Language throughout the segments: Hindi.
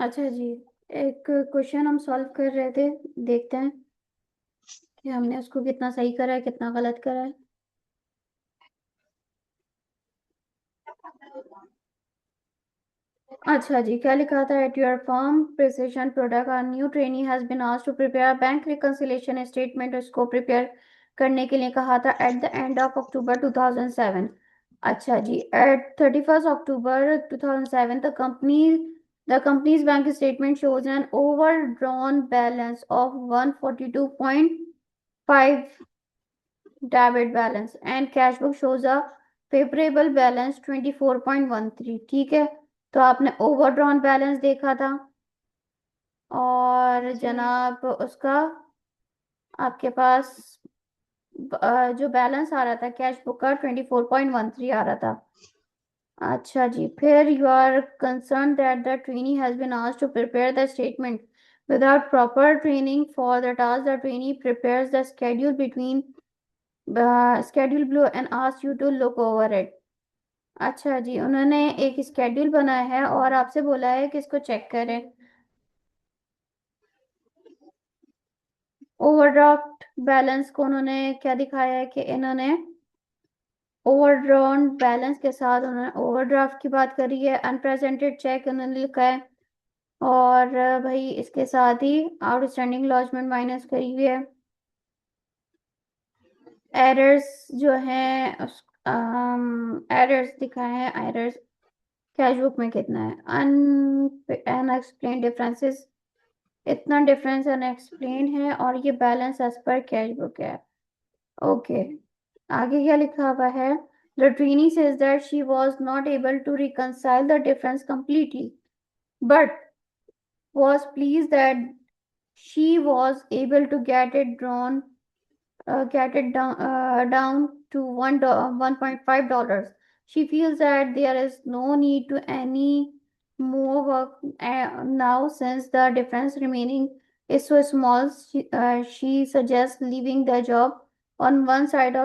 अच्छा जी, एक क्वेश्चन हम सॉल्व कर रहे थे। देखते हैं कि हमने उसको कितना सही करा है कितना गलत करा है। अच्छा जी, क्या लिखा था? At your firm precision product are new trainee has been asked to prepare bank reconciliation statement. उसको प्रिपेयर करने के लिए कहा था at the end of October 2007। अच्छा जी, एट 31st October 2007 the company's bank statement shows an overdrawn balance of 142.5 debit balance and cash book shows a favorable balance 24.13। ठीक है, तो आपने ओवरड्रॉन बैलेंस देखा था और जनाब उसका आपके पास जो बैलेंस आ रहा था कैश बुक का 24.13 आ रहा था। अच्छा जी, फिर you are concern that the trainee has been asked to prepare the statement without proper training for the task. The trainee prepares the schedule below and ask you to look over it। अच्छा जी, उन्होंने एक स्केड्यूल बनाया है और आपसे बोला है कि इसको चेक करें। ओवरड्राफ्ट बैलेंस को उन्होंने क्या दिखाया है कि इन्होंने ओवरड्रॉन बैलेंस के साथ उन्होंने ओवरड्राफ्ट की बात करी है। अनप्रेजेंटेड चेक उन्होंने लिखा है और भाई इसके साथ ही आउटस्टैंडिंग लॉजमेंट माइनस करी हुई है। एरर्स जो हैं एरर्स दिखाए हैं। एरर्स कैश बुक में कितना है? अनएक्सप्लेन डिफरेंसेस, इतना डिफरेंस अनएक्सप्लेन है और ये balance as per cash book है। ओके, आगे क्या लिखा हुआ है? The trainee says that she was not able to reconcile the difference completely but was pleased that she was able to get it down to $1.5। She feels that there is no need to any more work now since the difference remaining is so small। She suggests leaving the job on one side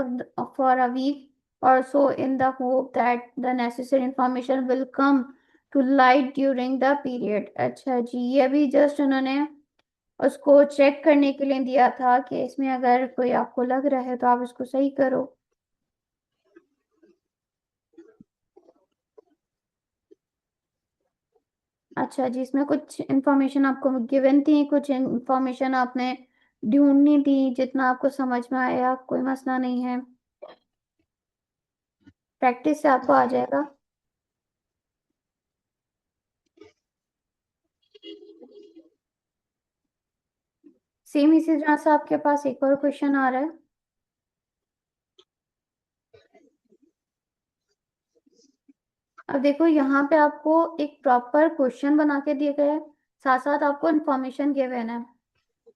for a week or so in the hope that the necessary information will come to light during the period। अच्छा जी, ये भी जस्ट उन्होंने उसको चेक करने के लिए दिया था कि इसमें अगर कोई आपको लग रहा है तो आप इसको सही करो। अच्छा जी, इसमें कुछ इंफॉर्मेशन आपको गिवन थी, कुछ इंफॉर्मेशन आपने ढूंढनी थी। जितना आपको समझ में आया कोई मसला नहीं है, प्रैक्टिस से आपको आ जाएगा। सेम इसी तरह से आपके पास एक और क्वेश्चन आ रहा है। अब देखो यहाँ पे आपको एक प्रॉपर क्वेश्चन बना के दिए गए हैं, साथ साथ आपको इंफॉर्मेशन गिवन है।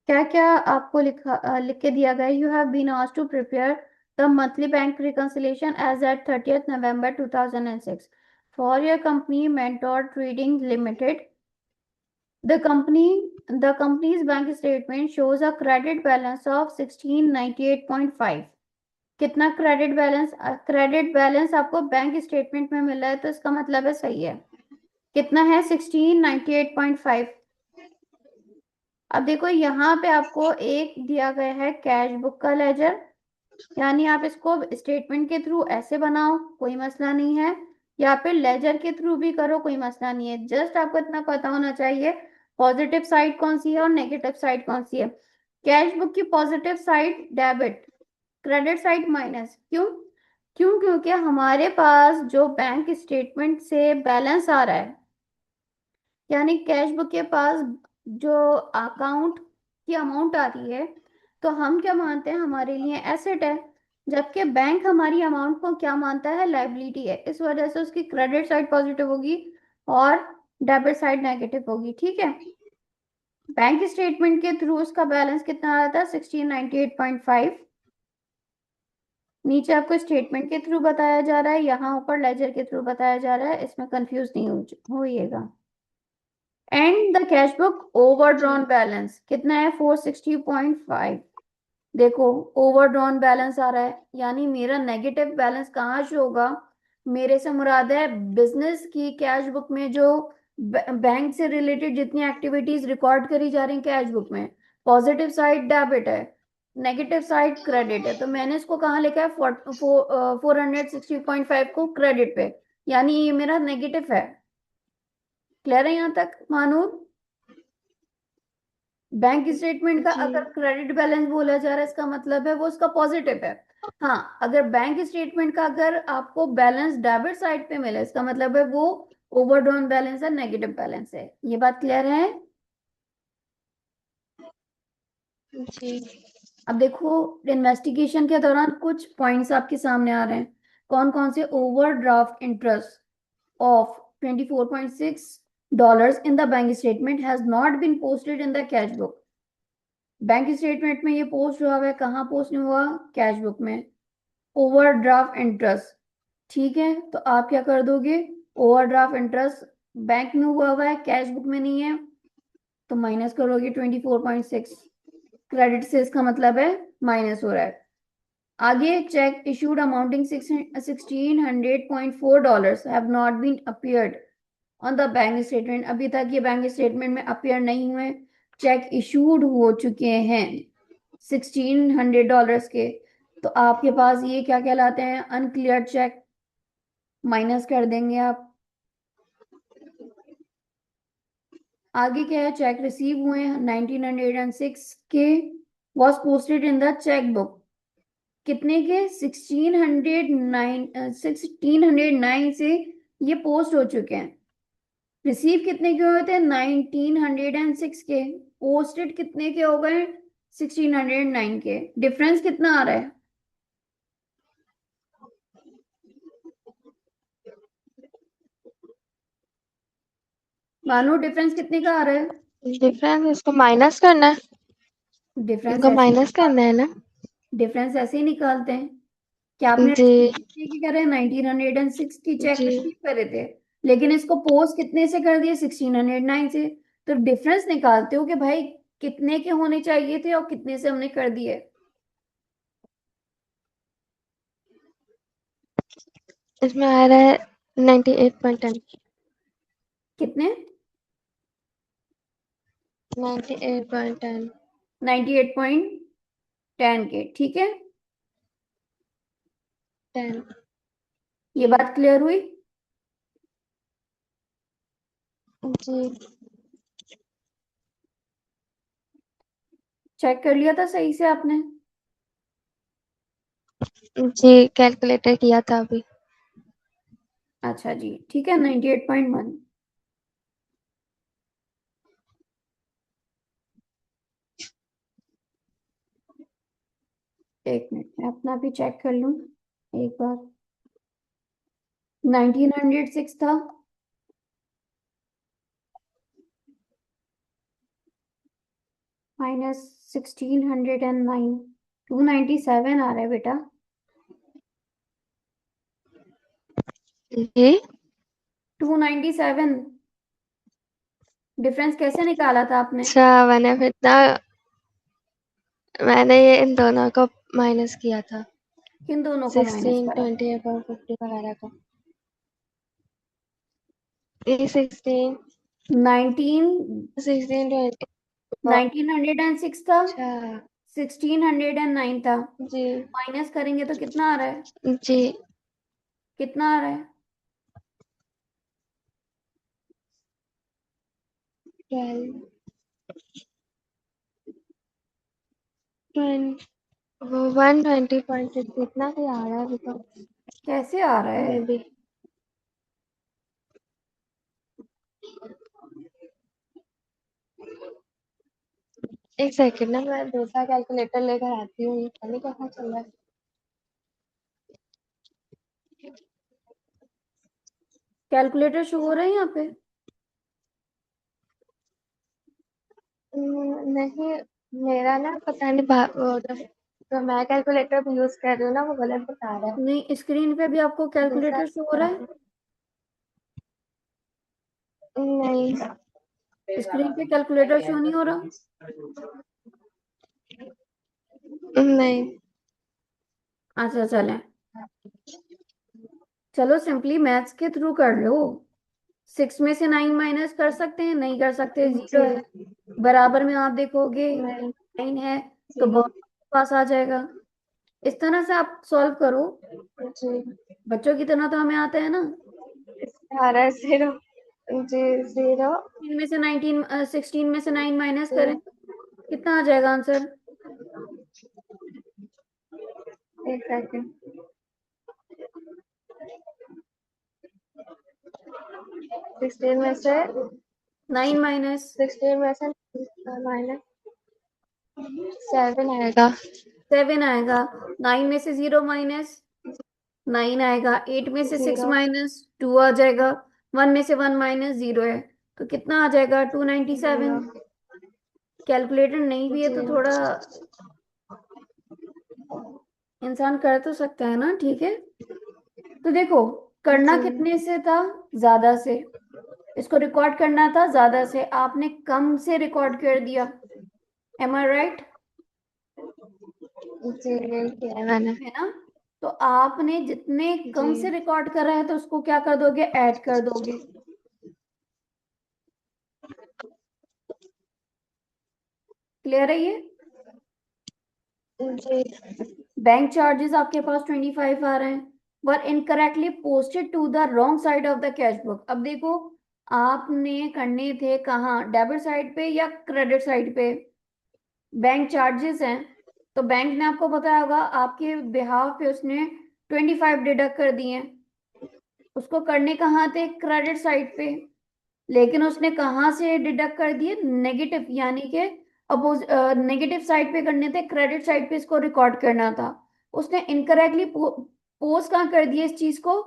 क्या क्या आपको लिख के दिया गया? You have been asked to prepare the monthly bank reconciliation as at 30th November 2006 for your company mentor trading limited. The company's bank statement shows a credit balance of 1698.5। कितना क्रेडिट बैलेंस आपको बैंक स्टेटमेंट में मिला है तो इसका मतलब है सही है। कितना है? 1698.5। अब देखो यहाँ पे आपको एक दिया गया है कैश बुक का लेजर, यानी आप इसको स्टेटमेंट के थ्रू ऐसे बनाओ कोई मसला नहीं है, या फिर लेजर के थ्रू भी करो कोई मसला नहीं है। जस्ट आपको इतना पता होना चाहिए पॉजिटिव साइड कौन सी है और नेगेटिव साइड कौन सी है। कैश बुक की positive side debit, credit side minus. क्यों? क्योंकि हमारे पास जो बैंक स्टेटमेंट से बैलेंस आ रहा है, यानी कैश बुक के पास जो अकाउंट की अमाउंट आ रही है, तो हम क्या मानते हैं? हमारे लिए एसेट है, जबकि बैंक हमारी अमाउंट को क्या मानता है? लाइबिलिटी है। इस वजह से उसकी क्रेडिट साइड पॉजिटिव होगी और डेबिट साइड नेगेटिव होगी। ठीक है, बैंक स्टेटमेंट के थ्रू उसका बैलेंस कितना आ रहा था? 1698.5। नीचे आपको स्टेटमेंट के थ्रू बताया जा रहा है, यहाँ ऊपर लेजर के थ्रू बताया जा रहा है, इसमें कंफ्यूज नहीं होइएगा। And the cash book overdrawn balance कितना है? 460.5। देखो ओवरड्रॉन बैलेंस आ रहा है, यानी मेरा नेगेटिव बैलेंस कहाँ शो होगा? मेरे से मुराद है बिजनेस की कैश बुक में जो बैंक से रिलेटेड जितनी एक्टिविटीज रिकॉर्ड करी जा रही हैं कैश बुक में, पॉजिटिव साइड डेबिट है, नेगेटिव साइड क्रेडिट है, तो मैंने इसको कहाँ लिखा है 460.5 को क्रेडिट पे, यानी ये मेरा नेगेटिव है। क्लियर है यहाँ तक मानूर? बैंक स्टेटमेंट का जी अगर क्रेडिट बैलेंस बोला जा रहा है इसका मतलब है वो उसका पॉजिटिव है। हाँ, अगर बैंक स्टेटमेंट का अगर आपको बैलेंस डेबिट साइड पे मिले इसका मतलब है वो ओवरड्रॉन बैलेंस है, नेगेटिव बैलेंस है। ये बात क्लियर है? जी अब देखो, इन्वेस्टिगेशन के दौरान कुछ पॉइंट्स आपके सामने आ रहे हैं। कौन कौन से? Overdraft interest of $24.6 in the bank statement has not been posted in the cash book। Bank statement में ये पोस्ट हुआ है, कहाँ पोस्ट नहीं हुआ? कैश बुक में। ओवरड्राफ्ट इंटरेस्ट, ठीक है, तो आप क्या कर दोगे? ओवरड्राफ्ट इंटरेस्ट बैंक में हुआ है, कैश बुक में नहीं है, तो माइनस करोगे 24.6। क्रेडिट से इसका मतलब है माइनस हो रहा है। आगे, cheque issued amounting $1,600.4 have not been appeared on the bank statement. अभी तक ये बैंक स्टेटमेंट में अपीयर नहीं हुए, चेक इशूड हो चुके हैं $1,600 के, तो आपके पास ये क्या कहलाते हैं? Unclear check. माइनस कर देंगे आप। आगे क्या है? चेक रिसीव हुए 1906 के, was posted in the cheque book. कितने के? 1609 से ये पोस्ट हो चुके हैं। रिसीव कितने के हुए थे? 1906 के। पोस्टेड कितने के हो गए? 1609 के। डिफरेंस कितना आ रहा है मानो? डिफरेंस कितने का आ रहा है? डिफरेंस इसको माइनस करना है, डिफरेंस इसको ऐसे ही माइनस करना है ना। डिफरेंस ऐसे ही निकालते हैं। क्या आपने जी रिसीव कितने की करे? 1906 की चेक जी रिसीव करे थे, लेकिन इसको पोस्ट कितने से कर दिए? 1609 से। तो डिफरेंस निकालते हो कि भाई कितने के होने चाहिए थे और कितने से हमने कर दिए। इसमें आ रहा है 98.10। कितने? 98.10। 98.10 के, ठीक है। 10। ये बात क्लियर हुई? जी चेक कर लिया था सही से आपने? जी कैलकुलेटर किया था अभी। अच्छा जी, ठीक है। 98.1। एक मिनट मैं अपना भी चेक कर लूं एक बार। 1906 था, माइनस 1609, 297 आ रहा है बेटा। जी 297 डिफरेंस कैसे निकाला था आपने? अच्छा, मैंने ये इन दोनों को माइनस किया था। किन दोनों को माइनस 16, करा? 20 अपॉन 50 वगैरह को। ये 16, 19 16, 20। 1906 था, अच्छा 1609 था, जी माइनस करेंगे तो कितना आ रहा है? जी कितना आ रहा है? 12, 20, वो 120.6 इतना ही आ रहा है अभी तो। कैसे आ रहा है? मे बी एक सेकंड ना, मैं दूसरा कैलकुलेटर लेकर आती हूँ, ये पता नहीं कहाँ चल रहा है। कैलकुलेटर शो हो रहा है यहाँ पे? नहीं, मेरा ना पता नहीं वो जो मैं कैलकुलेटर भी यूज कर रही हूँ ना, वो गलत बता रहा है। नहीं, स्क्रीन पे भी आपको दूसरा कैलकुलेटर शो हो रहा है? नहीं स्क्रीन पे कैलकुलेटर शो नहीं हो रहा? नहीं। अच्छा चलें, चलो सिंपली मैथ्स के थ्रू कर लो। 6 में से 9 माइनस कर सकते हैं? नहीं कर सकते, जीरो है। जी बराबर में आप देखोगे नहीं 9 है, तो जी बहुत पास आ जाएगा। इस तरह से आप सॉल्व करो। जी बच्चों की तरह तो हमें आता है ना। 18 0 जी 0 16 में से 19 16 में से 9 माइनस करें, जी कितना आ जाएगा आंसर? एक सेकंड 16 में से 9 माइनस 16 में से माइनस 7 आएगा 7 आएगा। 9 में से 0 माइनस 9 आएगा। 8 में से 6 0 माइनस 2 आ जाएगा। 1 में से 1 माइनस 0 है, तो कितना आ जाएगा? 297। 0 कैलकुलेटर नहीं भी है जी तो थोड़ा इंसान कर तो सकता है ना, ठीक है। तो देखो, करना जी कितने से था? ज्यादा से। इसको रिकॉर्ड करना था ज्यादा से, आपने कम से रिकॉर्ड कर दिया। एम आई राइट? जी यही किया है मैंने है ना? तो आपने जितने कम से जी रिकॉर्ड करा है तो उसको क्या कर दोगे? ऐड कर दोगे। क्लियर है ये? जी बैंक चार्जेस आपके पास 25 आ रहे हैं, were incorrectly posted to the wrong side of the cash book. अब देखो, आपने करने थे कहाँ, डेबिट साइड पे या क्रेडिट साइड पे? बैंक चार्जेस हैं, तो बैंक ने आपको बताया होगा, आपके बिहाफ पे उसने 25 डिडक्ट कर दिए हैं। उसको करने कहाँ थे? क्रेडिट साइड पे। लेकिन उसने कहाँ से डिडक्ट कर दिए? नेगेटिव, यानी कि अपोज नेगेटिव साइड पे करने थे, क्रेडिट साइड पे इसको रिकॉर्ड करना था। उसने इनकरेक्टली पोज कहाँ कर दिया इस चीज को?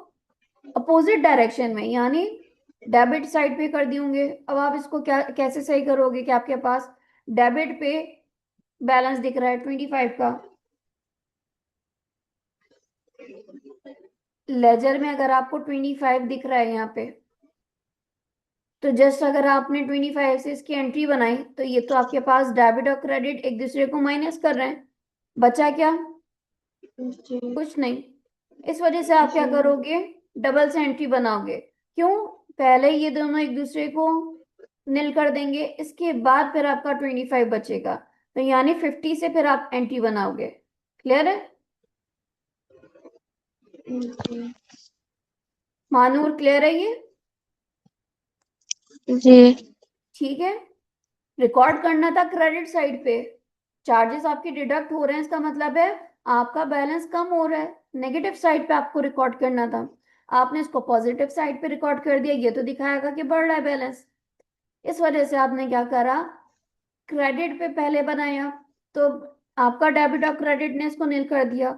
अपोजिट डायरेक्शन में, यानी डेबिट साइड पे कर दिए होंगे। अब आप इसको क्या कैसे सही करोगे कि आपके पास डेबिट पे बैलेंस दिख रहा है 25 का, लेजर में अगर आपको 25 दिख रहा है यहाँ पे, तो जस्ट अगर आपने 25 से इसकी एंट्री बनाई तो ये तो आपके पास डेबिट और क्रेडिट एक दूसरे को माइनस कर रहे हैं। बचा क्या? जी कुछ नहीं। इस वजह से आप क्या जी करोगे? डबल से एंट्री बनाओगे। क्यों? पहले ये दोनों एक दूसरे को निल कर देंगे, इसके बाद फिर आपका 25 बचेगा, तो यानी 50 से फिर आप एंट्री बनाओगे। क्लियर है? जी मानूर, क्लियर है ये? जी ठीक है। रिकॉर्ड करना था क्रेडिट साइड पे, चार्जेस आपके डिडक्ट हो रहे हैं, इसका मतलब है आपका बैलेंस कम हो रहा है। नेगेटिव साइड पे आपको रिकॉर्ड करना था, आपने इसको पॉजिटिव साइड पे रिकॉर्ड कर दिया, ये तो दिखाएगा कि बढ़ रहा है बैलेंस। इस वजह से आपने क्या करा? क्रेडिट पे पहले बनाया, तो आपका डेबिट और क्रेडिट ने इसको नील कर दिया।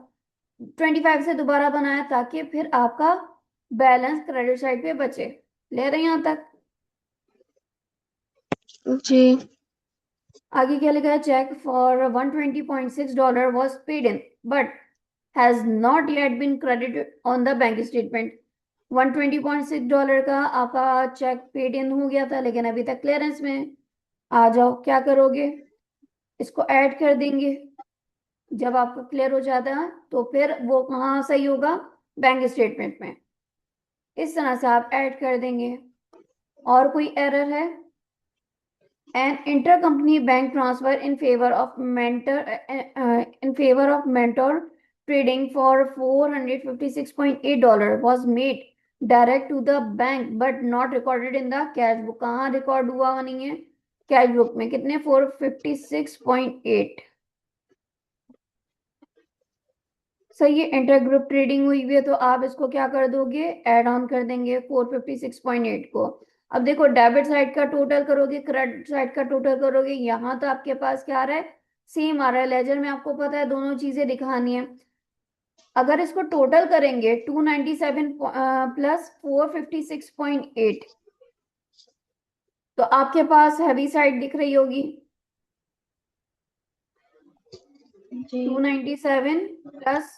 25 से दोबारा बनाया ताकि फिर आपका बैलेंस क्रेडिट साइड पे बचे। ले रहे हैं यहां तक? जी आगे क्या लिखा है? Cheque for $120.6 was paid in but has not yet been credited on the bank statement. $120.6 का आपका चेक पेड इन हो गया था, लेकिन अभी तक क्लियरेंस में है। आ जाओ, क्या करोगे? इसको ऐड कर देंगे। जब आपका क्लियर हो जाता है तो फिर वो कहाँ सही होगा? बैंक स्टेटमेंट में। इस तरह से आप ऐड कर देंगे। और कोई एरर है? An intercompany bank transfer in favor of Mentor Trading for $456.8 was made direct to the bank but not recorded in the cash book. कहाँ रिकॉर्ड हुआ नहीं है? कैश बुक में। कितने? 456.8। सही है। इंटर ग्रुप ट्रेडिंग हुई हुई है तो आप इसको क्या कर दोगे? ऐड ऑन कर देंगे 456.8 को। अब देखो, डेबिट साइड का टोटल करोगे, क्रेडिट साइड का टोटल करोगे, यहाँ तो आपके पास क्या आ रहा है? सेम आ रहा है। लेजर में आपको पता है दोनों चीजें दिखानी है। अगर इसको टोटल करेंगे 297 प्लस 456.8, तो आपके पास हैवी साइड दिख रही होगी। जी 297 प्लस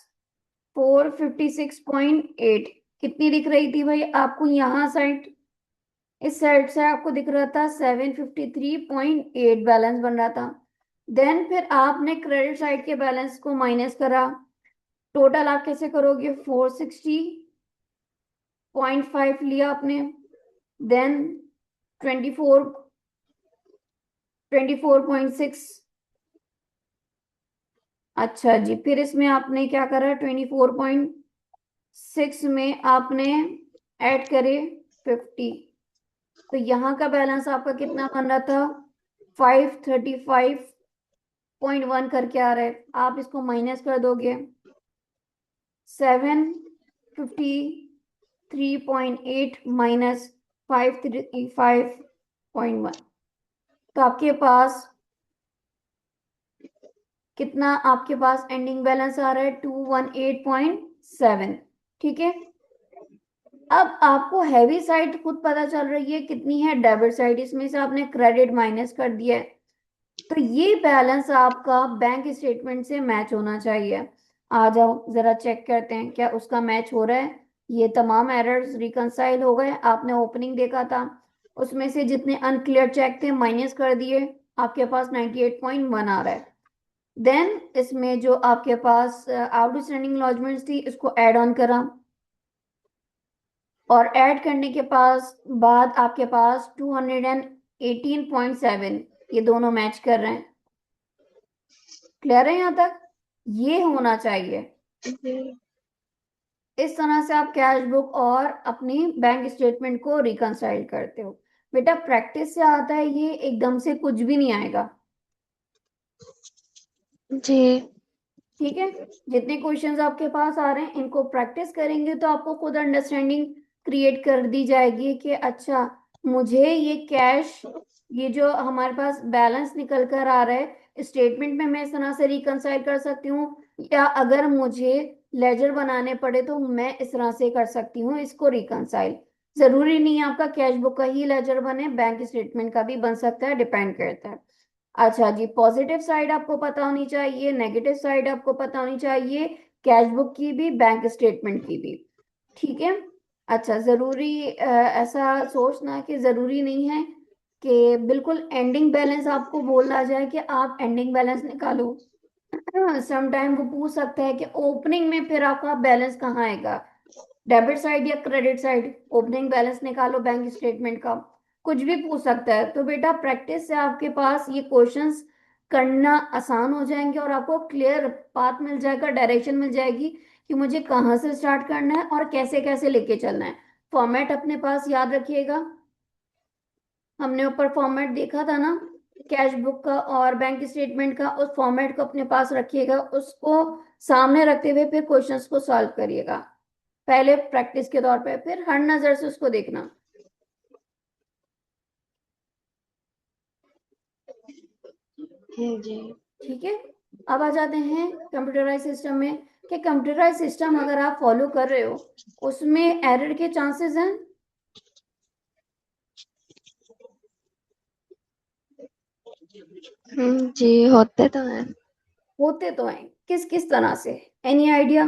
456.8 कितनी दिख रही थी भाई आपको? यहाँ साइड, इस साइड से आपको दिख रहा था 753.8 बैलेंस बन रहा था। देन फिर आपने क्रेडिट साइड के बैलेंस को माइनस करा। टोटल आप कैसे करोगे? 460.5 लिया आपने, देन 24.6। अच्छा जी, फिर इसमें आपने क्या करा, 24.6 में आपने ऐड करे 50। तो यहाँ का बैलेंस आपका कितना बन रहा था, 535.1 करके आ रहा है। आप इसको माइनस कर दोगे, 753.8 माइनस 535.1, तो आपके पास कितना, आपके पास एंडिंग बैलेंस आ रहा है 218.7। ठीक है, अब आपको हैवी साइड खुद पता चल रही है कितनी है, डेबिट साइड, इसमें से आपने क्रेडिट माइनस कर दिया है। तो ये बैलेंस आपका बैंक स्टेटमेंट से मैच होना चाहिए। आ जाओ जरा चेक करते हैं क्या उसका मैच हो रहा है। ये तमाम एरर्स रिकंसाइल हो गए, आपने ओपनिंग देखा था, उसमें से जितने अनक्लियर चेक थे माइनस कर दिए, आपके पास 98.1 आ रहा है। देन इसमें जो आपके पास आउटस्टैंडिंग लॉजमेंट्स थी, इसको ऐड ऑन करा, और ऐड करने के पास बाद आपके पास 218.7, ये दोनों मैच कर रहे हैं। क्लियर है यहाँ तक, ये होना चाहिए। जी इस तरह से आप कैश बुक और अपनी बैंक स्टेटमेंट को रिकंसाइल करते हो। बेटा प्रैक्टिस से आता है, ये एकदम से कुछ भी नहीं आएगा। जी ठीक है, जितने क्वेश्चंस आपके पास आ रहे हैं इनको प्रैक्टिस करेंगे तो आपको खुद अंडरस्टैंडिंग क्रिएट कर दी जाएगी कि अच्छा, मुझे ये कैश, ये जो हमारे पास बैलेंस निकल कर आ रहा है स्टेटमेंट में, मैं इस तरह से रिकंसाइल कर सकती हूँ, या अगर मुझे लेजर बनाने पड़े तो मैं इस तरह से कर सकती हूँ इसको रिकंसाइल। जरूरी नहीं है आपका कैश बुक का ही लेजर बने, बैंक स्टेटमेंट का भी बन सकता है, डिपेंड करता है। अच्छा जी, पॉजिटिव साइड आपको पता होनी चाहिए, नेगेटिव साइड आपको पता होनी चाहिए, कैश बुक की भी, बैंक स्टेटमेंट की भी। ठीक है, अच्छा, जरूरी ऐसा सोचना कि जरूरी नहीं है कि बिल्कुल एंडिंग बैलेंस आपको बोला जाए कि आप एंडिंग बैलेंस निकालो। सम टाइम वो पूछ सकता है कि ओपनिंग में फिर आपका बैलेंस कहाँ आएगा, डेबिट साइड या क्रेडिट साइड, ओपनिंग बैलेंस निकालो बैंक स्टेटमेंट का, कुछ भी पूछ सकता है। तो बेटा प्रैक्टिस से आपके पास ये क्वेश्चंस करना आसान हो जाएंगे, और आपको क्लियर पाथ मिल जाएगा, डायरेक्शन मिल जाएगी कि मुझे कहाँ से स्टार्ट करना है और कैसे कैसे लेके चलना है। फॉर्मेट अपने पास याद रखिएगा, हमने ऊपर फॉर्मेट देखा था ना कैश बुक का और बैंक स्टेटमेंट का, उस फॉर्मेट को अपने पास रखिएगा, उसको सामने रखते हुए फिर क्वेश्चंस को सॉल्व करिएगा, पहले प्रैक्टिस के तौर पे, फिर हर नजर से उसको देखना। जी ठीक है, अब आ जाते हैं कंप्यूटराइज सिस्टम में, कि कंप्यूटराइज सिस्टम अगर आप फॉलो कर रहे हो उसमें एरर के चांसेस हैं, जी होते तो हैं। होते तो हैं, किस किस तरह से, एनी आइडिया?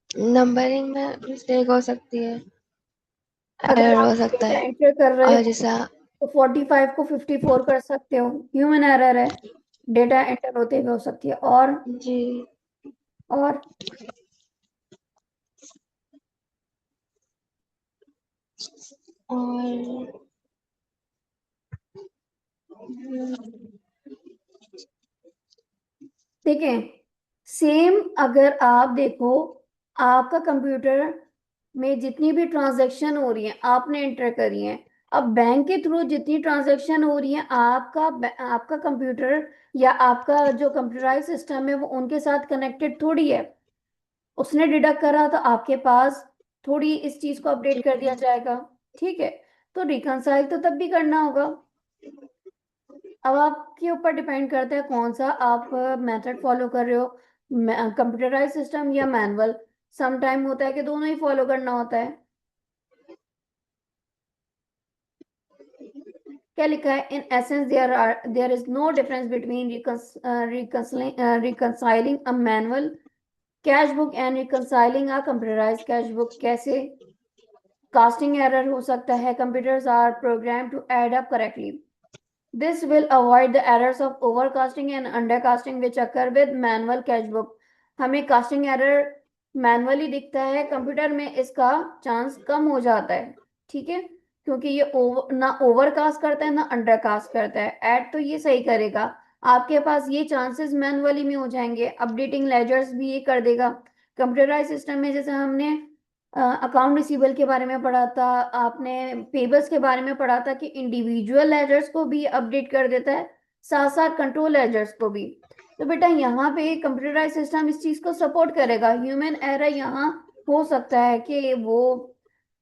नंबरिंग में मिस्टेक हो सकती है, अगर एरर आप हो सकता डेटा है। एंटर कर रहे और हो जैसा तो 45 को 54 कर सकते हो, ह्यूमन एरर है, डेटा एंटर होते हुए हो सकती है। जी और और ठीक है, सेम अगर आप देखो, आपका कंप्यूटर में जितनी भी ट्रांजैक्शन हो रही है आपने एंटर करी है, अब बैंक के थ्रू जितनी ट्रांजैक्शन हो रही है, आपका कंप्यूटर या आपका जो कंप्यूटराइज सिस्टम है वो उनके साथ कनेक्टेड थोड़ी है, उसने डिडक्ट करा तो आपके पास थोड़ी इस चीज को अपडेट कर दिया जाएगा। ठीक है, तो रिकंसाइल तो तब भी करना होगा। अब आपके ऊपर डिपेंड करता है कौन सा आप मेथड फॉलो कर रहे हो, कंप्यूटराइज सिस्टम या मैनुअल। सम टाइम होता है कि दोनों ही फॉलो करना होता है। क्या लिखा है, in essence there is no difference between reconciling a manual cash book and reconciling a computerise cash book. कैसे? कास्टिंग एरर हो सकता है, computers are program to add up correctly, this will avoid the errors of overcasting and undercasting which occur with manual cash book। हमें कास्टिंग एरर मैनुअली दिखता है, कंप्यूटर में इसका चांस कम हो जाता है। ठीक है, क्योंकि ये ना ओवरकास्ट करता है ना अंडरकास्ट करता है। ऐड तो ये सही करेगा, आपके पास ये चांसेस मैनुअली में हो जाएंगे। अपडेटिंग लेजर्स भी ये कर देगा। कंप्यूटराइज सिस्टम में जैसे हमने अकाउंट रिसीवेबल के बारे में पढ़ा था, आपने पेबल्स के बारे में पढ़ा था कि इंडिविजुअल लेजर्स को भी अपडेट कर देता है, साथ साथ कंट्रोल लेजर्स को भी। तो बेटा यहाँ पे कंप्यूटराइज सिस्टम इस चीज को सपोर्ट करेगा। ह्यूमन एरर यहाँ हो सकता है कि वो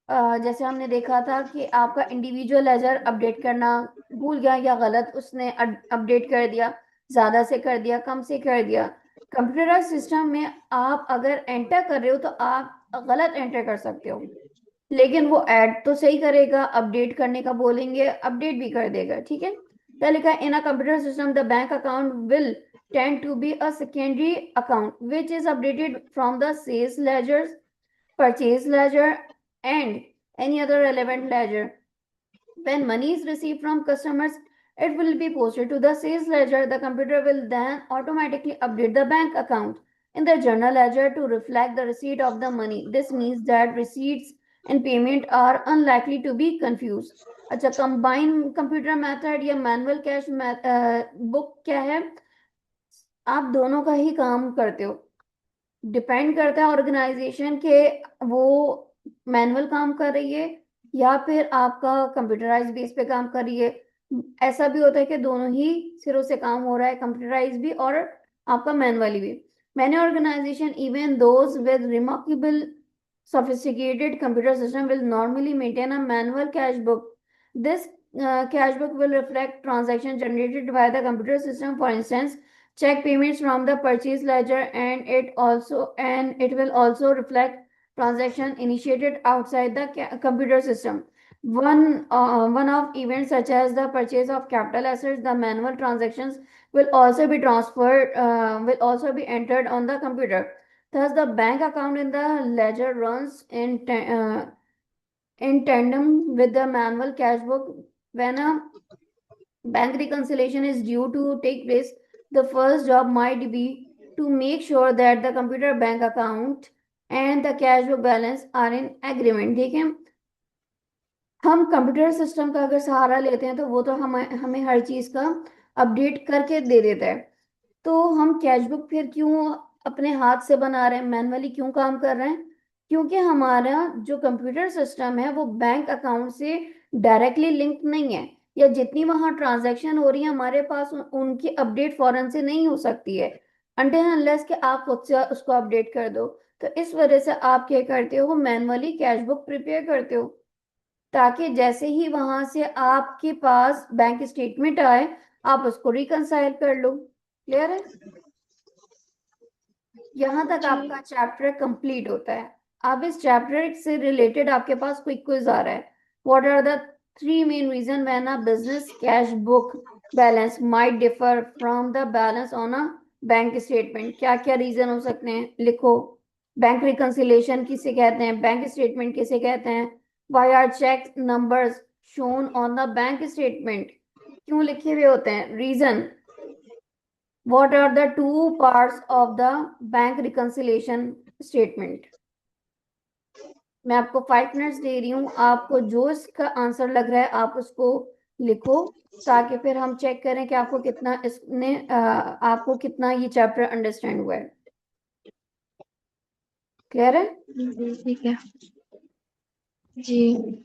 जैसे हमने देखा था कि आपका इंडिविजुअल लेजर अपडेट करना भूल गया या गलत उसने अपडेट कर दिया, ज्यादा से कर दिया, कम से कर दिया। कंप्यूटराइज सिस्टम में आप अगर एंटर कर रहे हो तो आप गलत एंटर कर सकते हो, लेकिन वो ऐड तो सही करेगा, अपडेट करने का बोलेंगे अपडेट भी कर देगा। ठीक है, क्या लिखा है? In a computer system the bank account will tend to be a secondary account which is updated from the sales ledgers, purchase ledger, and any other relevant ledger. When money is received from customers, it will be posted to the sales ledger. The computer will then automatically update the bank account in the journal ledger to reflect the receipt of the money. This means that receipts and payment are unlikely to be confused. अच्छा, कंबाइन कंप्यूटर मेथड या मैनुअल कैश बुक क्या है? आप दोनों का ही काम करते हो। डिपेंड करता है ऑर्गेनाइजेशन के, वो मैनुअल काम कर रही है या फिर आपका कंप्यूटराइज बेस पे काम कर रही है। ऐसा भी होता है कि दोनों ही सिरों से काम हो रहा है, कंप्यूटराइज भी और आपका मैनुअली भी। Many organisation even those with remarkable sophisticated computer system will normally maintain a manual cash book. This cash book will reflect transactions generated by the computer system. For instance, check payments from the purchase ledger, and it will also reflect transaction initiated outside the computer system. One of events such as the purchase of capital assets, the manual transactions will also be entered on the computer. Thus, the bank account in the ledger runs in tandem with the manual cash book. When a bank reconciliation is due to take place, the first job might be to make sure that the computer bank account and the cash book balance are in agreement. देखें, हम कंप्यूटर सिस्टम का अगर सहारा लेते हैं तो वो तो हमें हर चीज का अपडेट करके दे देता है। तो हम कैश बुक फिर क्यों अपने हाथ से बना रहे हैं, मैनुअली क्यों काम कर रहे हैं? क्योंकि हमारा जो कंप्यूटर सिस्टम है वो बैंक अकाउंट से डायरेक्टली लिंक नहीं है, या जितनी वहां ट्रांजैक्शन हो रही है हमारे पास उनकी अपडेट फौरन से नहीं हो सकती है अनटिल अनलेस कि आप खुद से उसको अपडेट कर दो। तो इस वजह से आप क्या करते हो, मैनुअली कैश बुक प्रिपेयर करते हो, ताकि जैसे ही वहां से आपके पास बैंक स्टेटमेंट आए आप उसको रिकंसाइल कर लो। क्लियर है? यहाँ तक जी। आपका चैप्टर कंप्लीट होता है। अब इस चैप्टर से रिलेटेड आपके पास क्विक क्विज आ रहा है। What are the three main reason when a business cash book balance might differ from the balance on a bank statement? क्या क्या रीजन हो सकते हैं, लिखो। बैंक रिकंसिलिएशन किसे कहते हैं, बैंक स्टेटमेंट किसे कहते हैं, why are cheque numbers shown on the bank statement, क्यों लिखे हुए होते हैं, reason. What are the two parts of the bank reconciliation statement? मैं आपको 5 मिनट्स दे रही हूँ, आपको जो इसका आंसर लग रहा है आप उसको लिखो, ताकि फिर हम चेक करें कि आपको कितना आपको कितना ये चैप्टर अंडरस्टैंड हुआ है। क्लियर है? जी ठीक है। जी।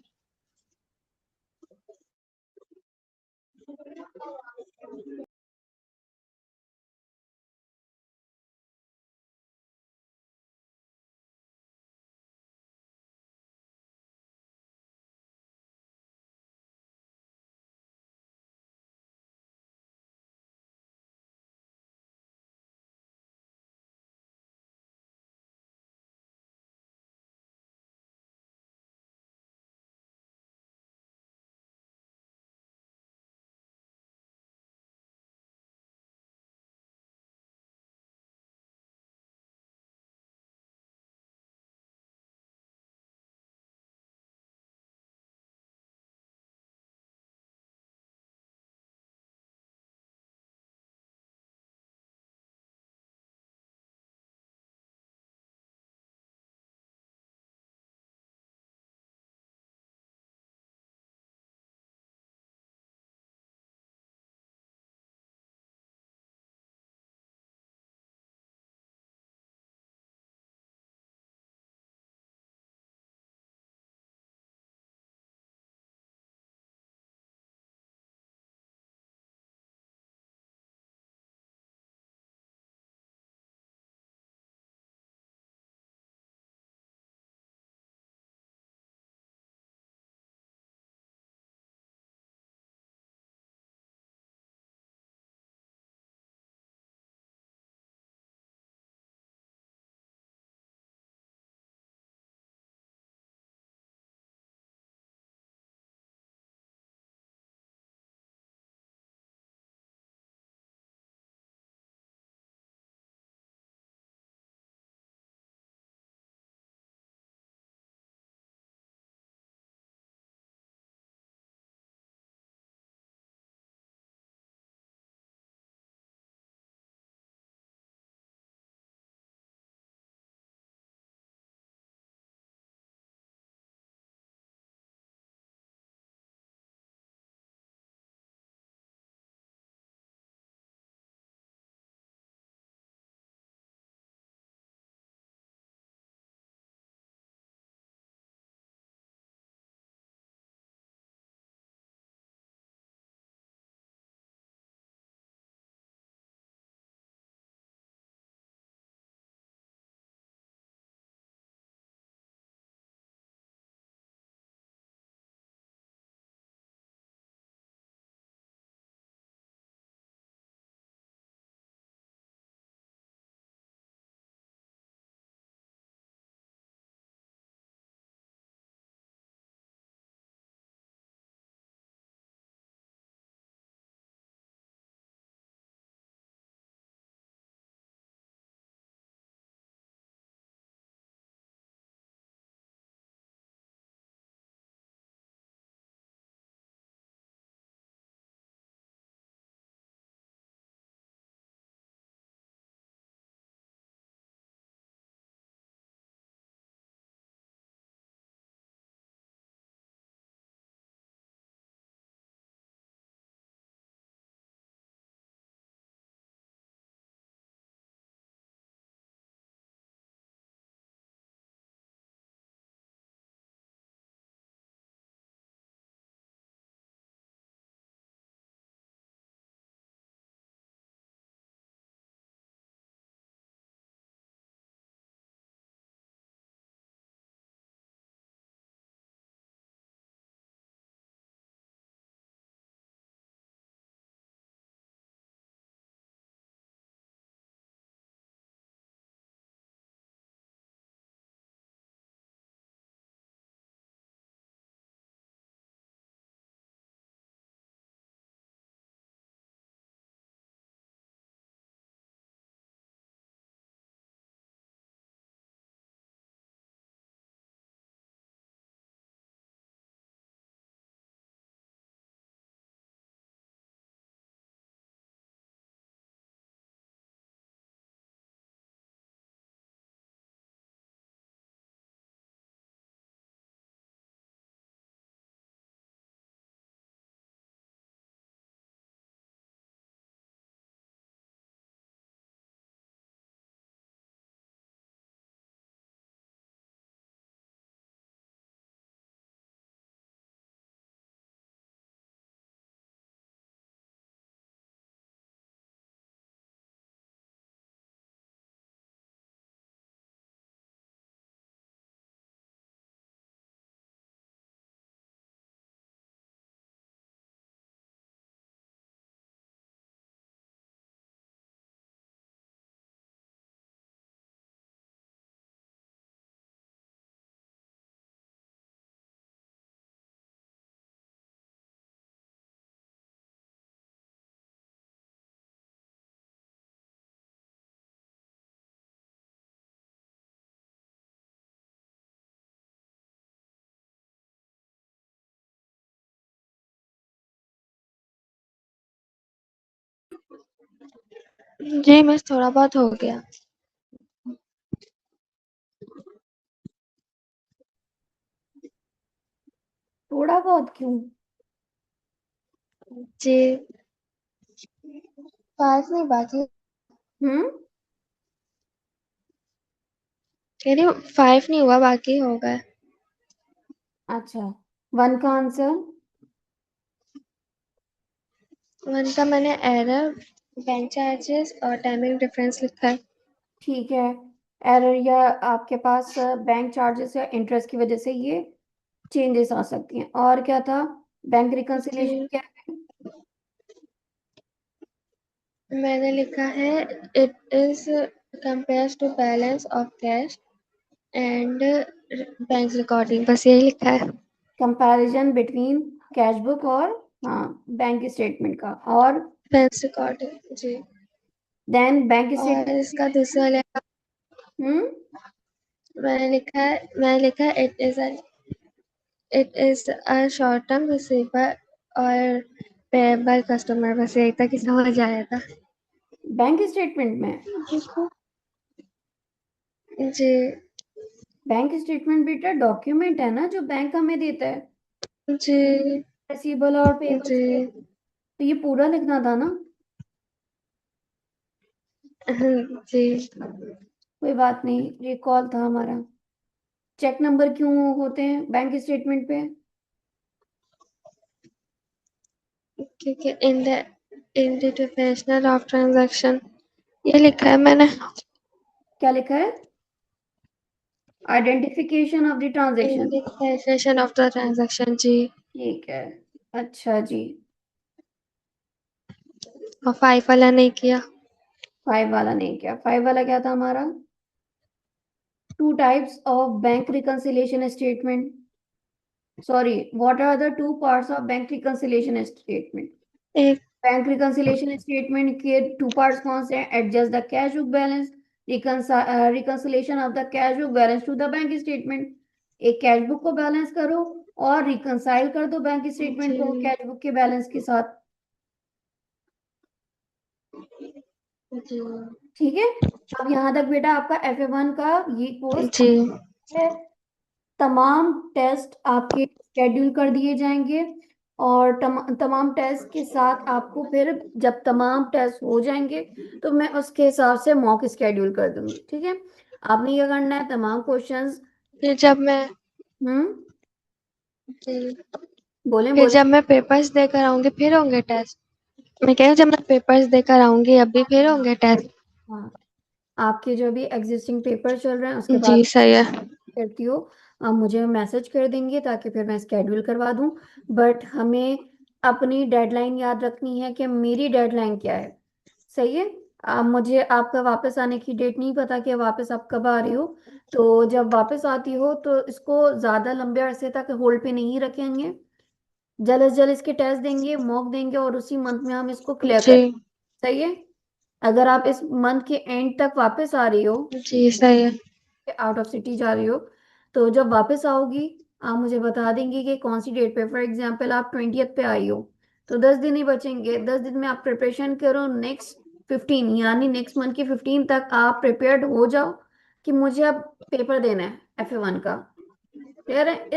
जी मिस थोड़ा बहुत हो गया। थोड़ा बहुत क्यों? जी पास नहीं बाकी हम्म। कह रही हूँ 5 नहीं हुआ बाकी हो गए। अच्छा, 1 का आंसर? 1 का मैंने एरर, बैंक चार्जेस और टाइमिंग डिफरेंस लिखा है। ठीक है। एरर या आपके पास बैंक चार्जेस या इंटरेस्ट की वजह से ये चेंजेस आ सकती हैं। और क्या था? बैंक रिकंसिलिएशन जी क्या है? मैंने लिखा है it is compares to balance of cash and bank recording, बस यही लिखा है। कंपैरिजन बिटवीन कैश बुक और हाँ बैंक स्टेटमेंट का। और बैंक रिकॉर्डिंग जी। देन बैंक और स्टेटमेंट इसका क्या है? दूसरा वाला हम्म। मैंने लिखा है it is a short term receiver और पेएबल कस्टमर, बस यही था कि समझ आया था। बैंक स्टेटमेंट में जी बैंक स्टेटमेंट बेटा डॉक्यूमेंट है ना जो बैंक हमें देता है जी रिसीवेबल और पेबल्स जी के। तो ये पूरा लिखना था ना। जी कोई बात नहीं, रिकॉल था हमारा। चेक नंबर क्यों होते हैं बैंक स्टेटमेंट पे? क्योंकि इंडिफिनेशन ऑफ ट्रांजैक्शन ये लिखा है मैंने। क्या लिखा है? Identification of the transaction. Identification of the transaction जी। ठीक है। अच्छा जी। और 5 वाला नहीं किया। 5 वाला नहीं क्या? 5 वाला क्या था हमारा? Two types of bank reconciliation statement. Sorry, what are the two parts of bank reconciliation statement? एक बैंक रिकंसिलिएशन स्टेटमेंट के टू पार्ट्स कौन से हैं? Adjust the cash book balance, reconciliation of the cash book balance to the bank statement. एक कैश बुक को बैलेंस करो और रिकंसाइल कर दो बैंक स्टेटमेंट को जी कैश बुक के बैलेंस के साथ। जी ठीक है। अब यहाँ तक बेटा आपका FA1 का ये कोर्स जी है। तमाम टेस्ट आपके शेड्यूल कर दिए जाएंगे और तमाम टेस्ट के साथ आपको फिर जब तमाम टेस्ट हो जाएंगे तो मैं उसके हिसाब से मॉक स्केड्यूल कर दूंगी। ठीक है। आपने क्या करना है, तमाम क्वेश्चंस। फिर जब मैं हम्म। जी बोलें फिर बोलें। जब मैं पेपर्स देकर आऊंगी फिर होंगे टेस्ट। मैं कह रही हूँ जब मैं पेपर्स देकर आऊंगी अभी फिर होंगे टेस्ट। हाँ, आपके जो भी एग्जिस्टिंग पेपर चल रहे हैं उसके जी बाद सही है। करती हो, आप मुझे मैसेज कर देंगे ताकि फिर मैं स्केड्यूल करवा दूं। बट हमें अपनी डेडलाइन याद रखनी है कि मेरी डेडलाइन क्या है। सही है। मुझे आपका वापस आने की डेट नहीं पता कि वापस आप कब आ रही हो। तो जब वापस आती हो तो इसको ज़्यादा लंबे अरसे तक होल्ड पे नहीं रखेंगे। जल्द से जल्द इसके टेस्ट देंगे, मॉक देंगे और उसी मंथ में हम इसको क्लियर जी करें। सही है। अगर आप इस मंथ के एंड तक वापस आ रही हो, जी सही है। आउट ऑफ सिटी जा रही हो, तो जब वापस आओगी आप मुझे बता देंगे कि कौन सी डेट पे। फॉर एग्जांपल आप 20th पे आई हो तो 10 दिन ही बचेंगे। 10 दिन में आप प्रिपरेशन करो नेक्स्ट 15, यानी नेक्स्ट मंथ की 15 तक आप प्रिपेयर्ड हो जाओ कि मुझे अब पेपर देना है FA1 का। क्लियर है?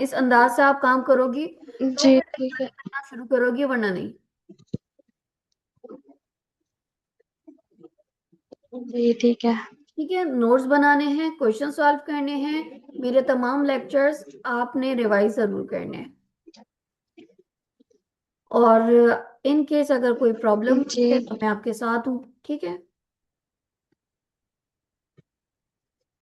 इस अंदाज से आप काम करोगी तो जी फिर ठीक है। करना शुरू करोगी, वरना नहीं। जी ठीक है। ठीक है। नोट्स बनाने हैं, क्वेश्चन सॉल्व करने हैं। मेरे तमाम लेक्चर्स आपने रिवाइज जरूर करने हैं। और इन केस अगर कोई प्रॉब्लम जी है तो मैं आपके साथ हूँ। ठीक है।